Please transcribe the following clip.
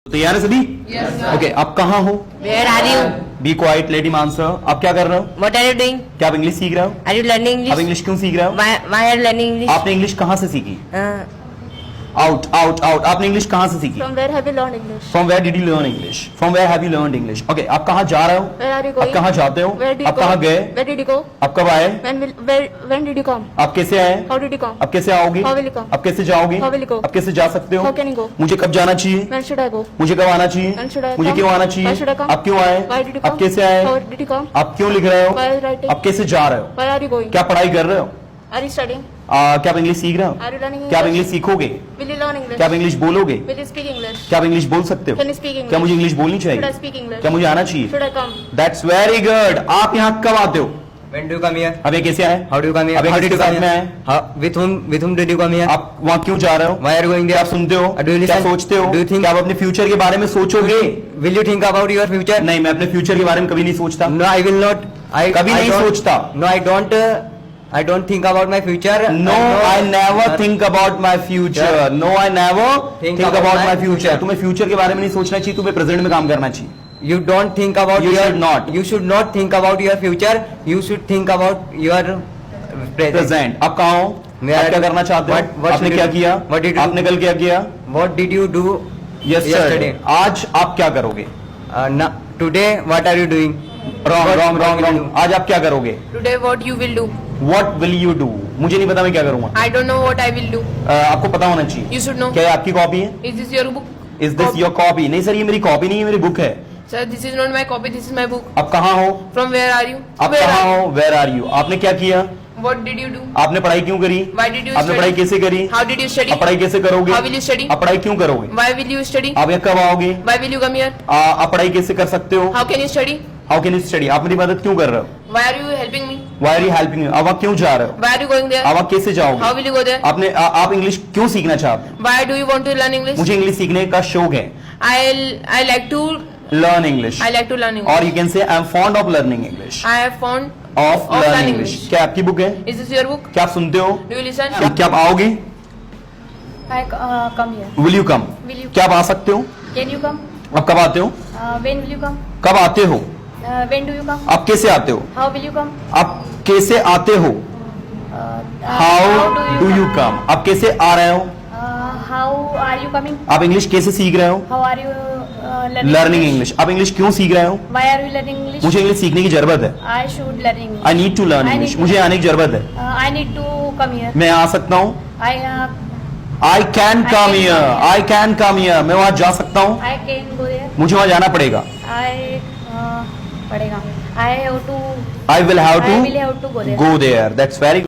तैयार है सभी? ओके, आप कहाँ हो? Where are you? Be quiet, let him answer. आप क्या कर रहे हो? What are you doing? क्या आप इंग्लिश सीख रहे हो? Are you learning English? आप इंग्लिश क्यों सीख रहे हो? Why are you learning English? आपने इंग्लिश कहाँ से सीखी? Uh, out out out. आपने इंग्लिश कहाँ से सीखी? From where have you learned English? From where did you learn English? From where have you learn English? Okay, आप कहाँ जा रहे हो? Where are you आप going? कहाँ जाते हो? Where did you आप go? कहाँ गए? Where did you go? आप कब आए? When did you come? आप कैसे आए? How did you come? आप कैसे आओगे? How will you come? आप कैसे जाओगे? How will you go? आप कैसे जा सकते हो? How can you go? मुझे कब जाना चाहिए? When should I go? मुझे कब आना चाहिए? When should I मुझे come? क्यों आना Why चाहिए? should I come? आप क्यों आए? Why did you आप come? कैसे आए? How did you come? आप क्यों लिख रहे हो? Why are you writing? आप कैसे जा रहे हो? Where are you going? क्या पढ़ाई कर रहे हो? Are you studying? क्या आप इंग्लिश सीख रहे हो? Are you learning क्या आप English? इंग्लिश सीखोगे? Will you learn English? क्या आप इंग्लिश बोलोगे? Will you speak English? क्या आप इंग्लिश बोल सकते हो? Can you speak English? क्या मुझे इंग्लिश बोलनी Should I चाहिए? speak English? क्या मुझे आना चाहिए? Should I come? That's very good. आप यहाँ कब आते हो? When do you come here? अब ये कैसे आए? How do you come here? अबे How did किसके you come साथ में here? आए? With whom did you come here? आप वहाँ क्यों जा रहे हो? Why are you going क्या there? आप सुनते हो? Do you क्या listen? सोचते हो? Do you think? क्या आप अपने फ्यूचर के बारे में सोचोगे? Will you think about your future? नहीं, मैं अपने फ्यूचर के बारे में कभी नहीं सोचता। No, I will not. कभी नहीं सोचता। No, I don't think about my future. No, I never think about my future. No, I never think about my future. तुम्हें फ्यूचर के बारे में नहीं सोचना चाहिए, तुम्हें प्रेजेंट में काम करना चाहिए। You don't think about You your. should not. You should not think about your future. You should think about your present. Present. आप कहाँ हो? मैं- आप क्या करना चाहते What हो? आपने should क्या you- किया? what did you- आपने कल क्या किया? What did you do Yesterday. आज आप क्या करोगे? Today? What are you doing? Wrong What- wrong what wrong will you wrong. आज आप क्या करोगे? Today what you will do? What will you do? मुझे नहीं पता मैं क्या करूंगा। I don't know what I will do. आपको पता होना चाहिए। You should know. क्या ये आपकी कॉपी है? Is this your book? Is this your copy? नहीं सर, ये मेरी कॉपी नहीं है, मेरी बुक है। Sir, this is not my copy. This is my book. आप कहाँ हो? From where are you? आप Where कहाँ are हो? Where are you? आपने क्या किया? you? What did you do? आपने पढ़ाई क्यों करी? Why did you आपने study? पढ़ाई कैसे करी? How did you study? आप पढ़ाई कैसे करोगे? How will you study? आप पढ़ाई क्यों करोगे? Why will you study? आप यहाँ कब आओगे? Why will you come here? आप पढ़ाई कैसे कर सकते हो? How can you study? How can you study? आप मेरी मदद क्यों कर रहे हो? Why are you helping me? Why are you helping? आप वहाँ क्यों जा रहे हो? Why are you going there? आप वहाँ कैसे How जाओगे? will you go there? आपने आप इंग्लिश क्यों सीखना चाहते हैं? Why do you want to learn English? मुझे इंग्लिश सीखने का शौक है। I like to learn English. learn English. और you can say I am fond of learning English. I have found of of learning learning English. English. क्या आपकी book है? Is this your book? क्या आप सुनते हो? Do you listen? क्या आप आओगे? I come here. Will you come? Will you? क्या आप आ सकते हो? Can you come? आप कब आते हो? When will you come? कब आते हो? When do you come? आप कैसे आते हो? How will you come? आप कैसे आते हो? How do you come? आप कैसे आ रहे हो? How are you coming? आप इंग्लिश कैसे सीख रहे हो? How are you learning? Learning English. आप इंग्लिश क्यों सीख रहे हो? Why are you learning English? मुझे इंग्लिश सीखने की जरूरत है। I should learn English. I need to learn I English. need मुझे to- आने की जरूरत है। I need to come here. मैं आ सकता हूँ? I I can I come can here. come here. I can come here. मैं वहां जा सकता हूँ? can go there. मुझे वहां जाना पड़ेगा। I पड़ेगा. I have to. I will have I will have to go there. To go there. That's very